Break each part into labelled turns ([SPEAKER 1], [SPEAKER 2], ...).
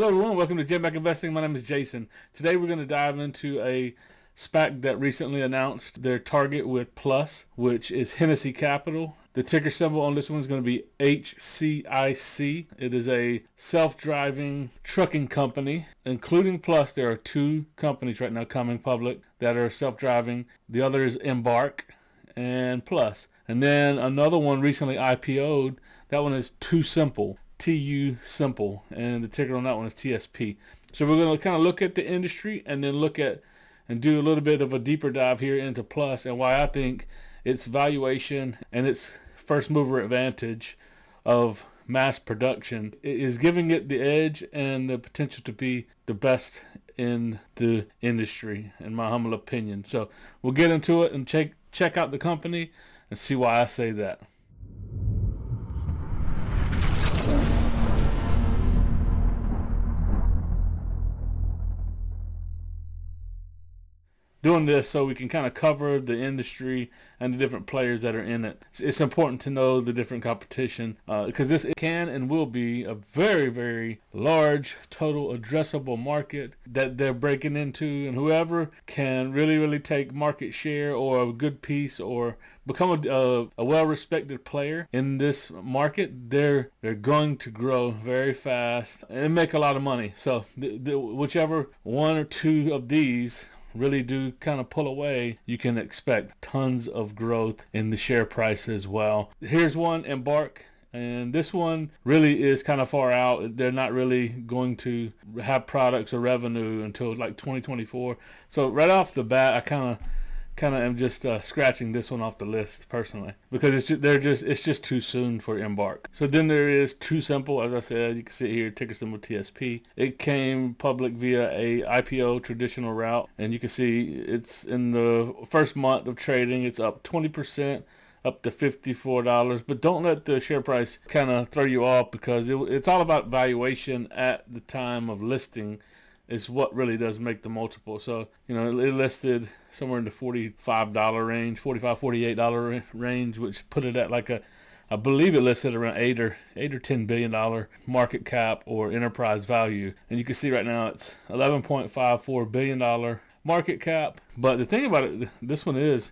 [SPEAKER 1] Hello everyone, welcome to JMac Investing. My name is Jason. Today we're going to dive into a SPAC that recently announced their target with Plus, which is Hennessy Capital. The ticker symbol on this one is going to be HCIC. It is a self-driving trucking company. Including Plus, there are two companies right now coming public that are self-driving. The other is Embark and Plus. And then another one recently IPO'd. That one is TuSimple. TuSimple, and the ticker on that one is TSP. So we're going to kind of look at the industry and then look at and do a little bit of a deeper dive here into Plus and why I think its valuation and its first mover advantage of mass production is giving it the edge and the potential to be the best in the industry, in my humble opinion. So we'll get into it and check out the company and see why I say that. Doing this so we can kind of cover the industry and the different players that are in it. It's important to know the different competition because this can and will be a very, very large total addressable market that they're breaking into, and whoever can really take market share or a good piece or become a well-respected player in this market, they're going to grow very fast and make a lot of money. So whichever one or two of these really do kind of pull away, you can expect tons of growth in the share price as well. Here's one, Embark, and this one really is kind of far out. They're not really going to have products or revenue until like 2024. So right off the bat, I kind of am just scratching this one off the list personally because it's just too soon for Embark. So then there is TuSimple, as I said. You can see it here, ticker symbol TSP. It came public via a IPO traditional route, and you can see it's in the first month of trading. It's up 20%. Up to $54, but don't let the share price kind of throw you off because it's all about valuation at the time of listing is what really does make the multiple. So, it listed somewhere in the $45 range, $48 range, which put it at like I believe it listed around $8 or $10 billion market cap or enterprise value. And you can see right now it's $11.54 billion market cap. But the thing about it, this one is,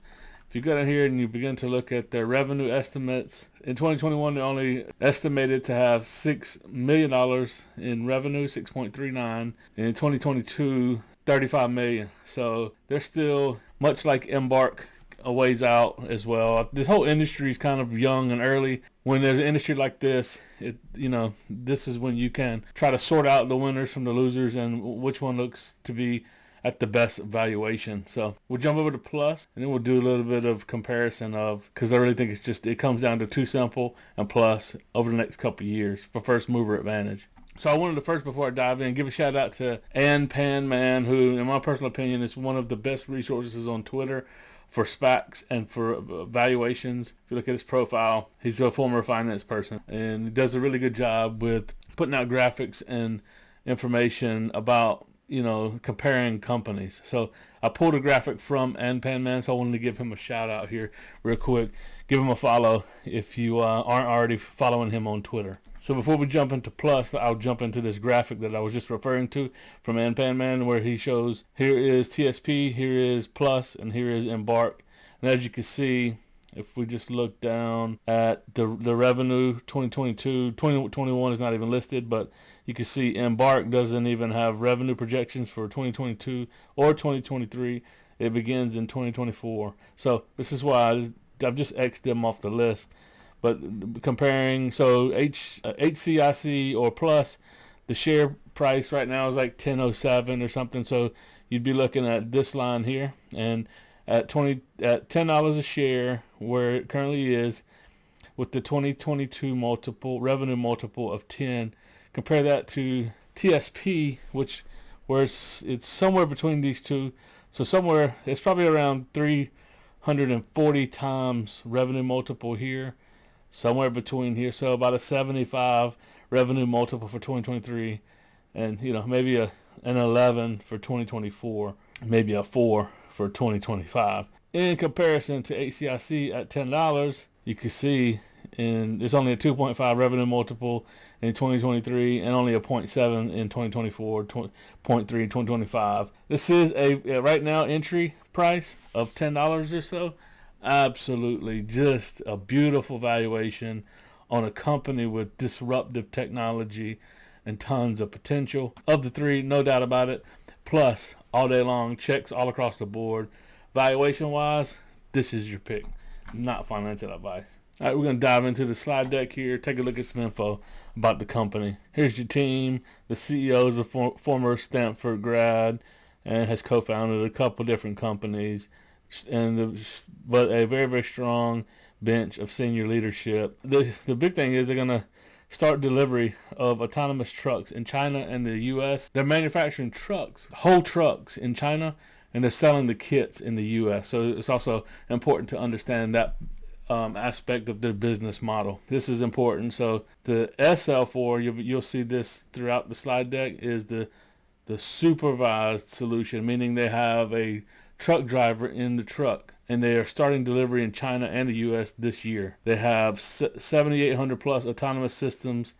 [SPEAKER 1] if you go down here and you begin to look at their revenue estimates, in 2021 they only estimated to have $6 million in revenue, 6.39. And in 2022, 35 million. So they're still, much like Embark, a ways out as well. This whole industry is kind of young and early. When there's an industry like this, this is when you can try to sort out the winners from the losers and which one looks to be at the best valuation. So we'll jump over to Plus, and then we'll do a little bit of comparison because I really think it comes down to TuSimple and Plus over the next couple of years for first mover advantage. So I wanted to first, before I dive in, give a shout out to AMZN, who, in my personal opinion, is one of the best resources on Twitter for SPACs and for valuations. If you look at his profile, he's a former finance person, and he does a really good job with putting out graphics and information about comparing companies. So I pulled a graphic from AMZN, so I wanted to give him a shout out here real quick. Give him a follow if you aren't already following him on Twitter. So before we jump into Plus, I'll jump into this graphic that I was just referring to from AMZN, where he shows here is TSP, here is Plus, and here is Embark. And as you can see, if we just look down at the revenue, 2022, 2021 is not even listed, but you can see Embark doesn't even have revenue projections for 2022 or 2023. It begins in 2024. So this is why I've just X'd them off the list. But comparing, so HCIC or Plus, the share price right now is like 10.07 or something. So you'd be looking at this line here, and at $10 a share, where it currently is, with the 2022 revenue multiple of 10. Compare that to TSP, where it's somewhere between these two. So somewhere it's probably around 340 times revenue multiple here, somewhere between here. So about a 75 revenue multiple for 2023, and maybe an 11 for 2024, maybe a 4 for 2025. In comparison to HCIC at $10, you can see and it's only a 2.5 revenue multiple in 2023 and only a 0.7 in 2024, 0.3 in 2025. This is a right now entry price of $10 or so. Absolutely just a beautiful valuation on a company with disruptive technology and tons of potential. Of the three, no doubt about it. Plus, all day long, checks all across the board. Valuation wise, this is your pick, not financial advice. All right, we're going to dive into the slide deck here, take a look at some info about the company. Here's your team. The CEO is a former Stanford grad and has co-founded a couple different companies, but a very, very strong bench of senior leadership. The big thing is they're going to start delivery of autonomous trucks in China and the U.S. They're manufacturing trucks, whole trucks in China, and they're selling the kits in the U.S. So it's also important to understand that aspect of their business model. This is important. So the SL4, you'll see this throughout the slide deck, is the supervised solution, meaning they have a truck driver in the truck, and they are starting delivery in China and the U.S. this year. They have 7,800 plus autonomous systems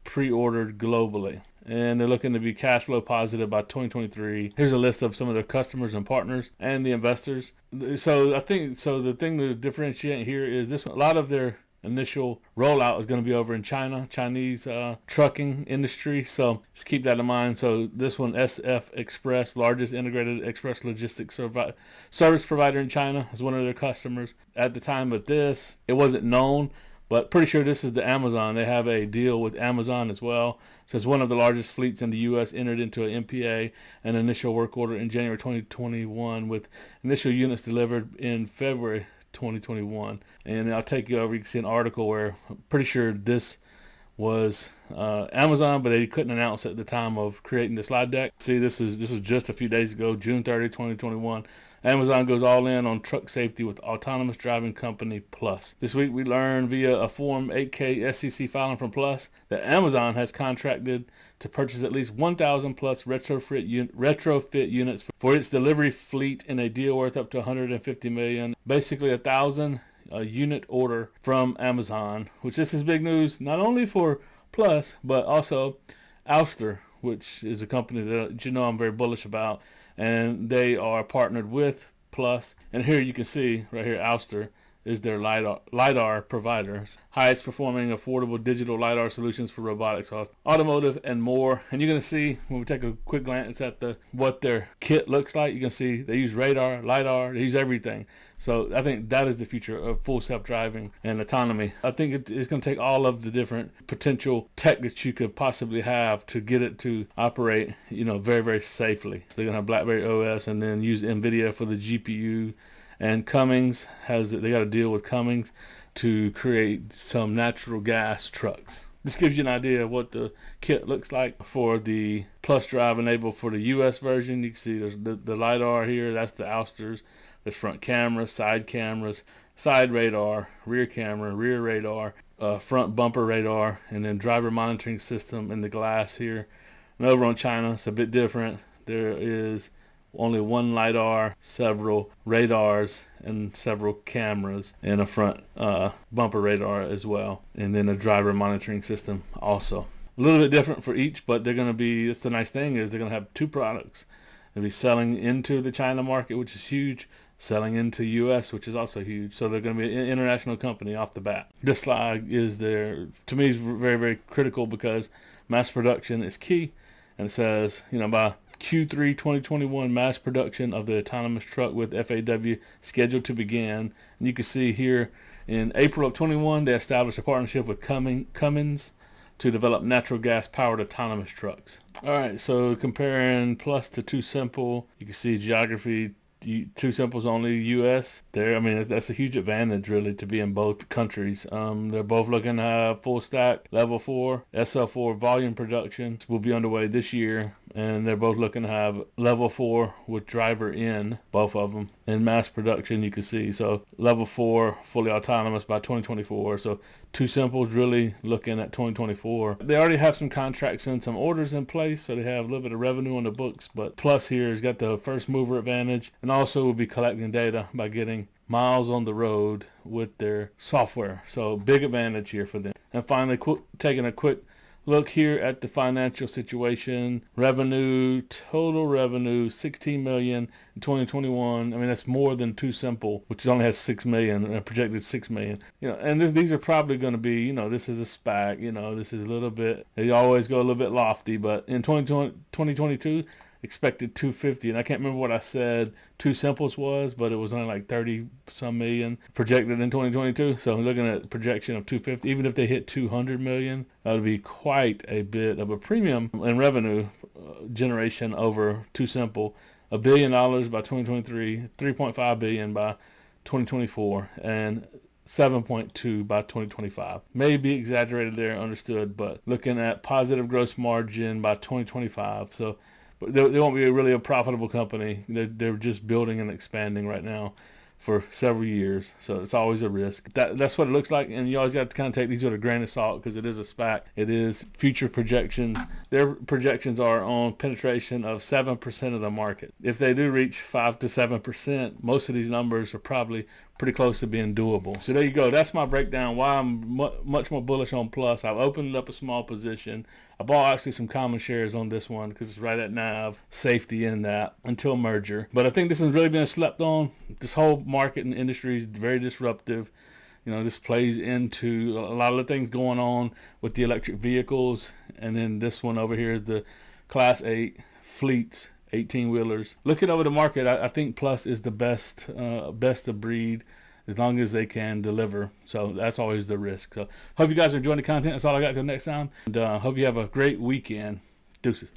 [SPEAKER 1] pre-ordered globally, and they're looking to be cash flow positive by 2023. Here's a list of some of their customers and partners and the investors. So the thing to differentiate here is this: a lot of their initial rollout is going to be over in Chinese trucking industry. So just keep that in mind. So this one, SF Express, largest integrated express logistics service provider in China, is one of their customers. At the time of this, it wasn't known, but pretty sure this is the Amazon. They have a deal with Amazon as well. Says one of the largest fleets in the U.S. entered into an MPA, an initial work order in January 2021, with initial units delivered in February 2021. And I'll take you over. You can see an article where I'm pretty sure this was Amazon, but they couldn't announce at the time of creating the slide deck. See, this is just a few days ago, June 30, 2021. Amazon goes all in on truck safety with autonomous driving company Plus. This week we learned via a Form 8K SEC filing from Plus that Amazon has contracted to purchase at least 1,000 plus retrofit units for its delivery fleet in a deal worth up to $150 million. Basically 1,000 unit order from Amazon, which this is big news not only for Plus but also Ouster, which is a company that I'm very bullish about, and they are partnered with Plus. And here you can see right here, Ouster is their LiDAR providers. Highest performing affordable digital LiDAR solutions for robotics, automotive, and more. And you're going to see, when we take a quick glance at what their kit looks like, you can see they use radar, LiDAR, they use everything. So I think that is the future of full self-driving and autonomy. I think it's going to take all of the different potential tech that you could possibly have to get it to operate, very, very safely. So they're going to have BlackBerry OS and then use NVIDIA for the GPU. And Cummins they got to deal with Cummins to create some natural gas trucks. This gives you an idea of what the kit looks like for the Plus Drive enabled for the US version. You can see there's the LiDAR here, that's the Ousters. There's front cameras, side radar, rear camera, rear radar, front bumper radar, and then driver monitoring system in the glass here. And over on China, it's a bit different. There is only one LiDAR, several radars, and several cameras, and a front bumper radar as well, and then a driver monitoring system also. A little bit different for each, but they're going to be, that's the nice thing, is they're going to have two products. They'll be selling into the China market, which is huge, selling into U.S., which is also huge. So they're going to be an international company off the bat. This slide is to me, is very, very critical because mass production is key. And it says, by Q3 2021, mass production of the autonomous truck with FAW scheduled to begin. And you can see here in April of 21, they established a partnership with Cummins to develop natural gas powered autonomous trucks. All right, so comparing Plus to TuSimple, you can see geography. TuSimple's only U.S. there. That's a huge advantage, really, to be in both countries. They're both looking to have full stack level 4 SL4 volume production will be underway this year, and they're both looking to have level 4 with driver in, both of them, in mass production. You can see, so level 4 fully autonomous by 2024. So TuSimple's really looking at 2024. They already have some contracts and some orders in place, so they have a little bit of revenue on the books. But Plus here has got the first mover advantage, and also will be collecting data by getting miles on the road with their software. So big advantage here for them. And finally, taking a quick look here at the financial situation. Revenue, total revenue, $16 million in 2021. I mean, that's more than TuSimple, which only has $6 million and projected $6 million. You know, and these are probably going to be, you know, this is a SPAC. You know, this is a little bit. They always go a little bit lofty, but in 2022. Expected 250, and I can't remember what I said TuSimple's was, but it was only like 30 some million projected in 2022. So I'm looking at projection of 250. Even if they hit 200 million, that would be quite a bit of a premium in revenue generation over TuSimple. $1 billion by 2023, 3.5 billion by 2024, and 7.2 by 2025. Maybe exaggerated there, understood, but looking at positive gross margin by 2025. So but they won't be really a profitable company. They're just building and expanding right now for several years. So it's always a risk. That's what it looks like. And you always got to kind of take these with a grain of salt because it is a SPAC. It is future projections. Their projections are on penetration of 7% of the market. If they do reach 5 to 7%, most of these numbers are probably pretty close to being doable. So there you go. That's my breakdown why I'm much more bullish on Plus. I've opened up a small position. I bought actually some common shares on this one because it's right at NAV, safety in that until merger. But I think this has really been slept on. This whole market and industry is very disruptive. You know, this plays into a lot of the things going on with the electric vehicles. And then this one over here is the Class 8 fleets, 18-wheelers. Looking over the market, I think Plus is the best of breed as long as they can deliver. So that's always the risk. So hope you guys are enjoying the content. That's all I got till next time. And hope you have a great weekend. Deuces.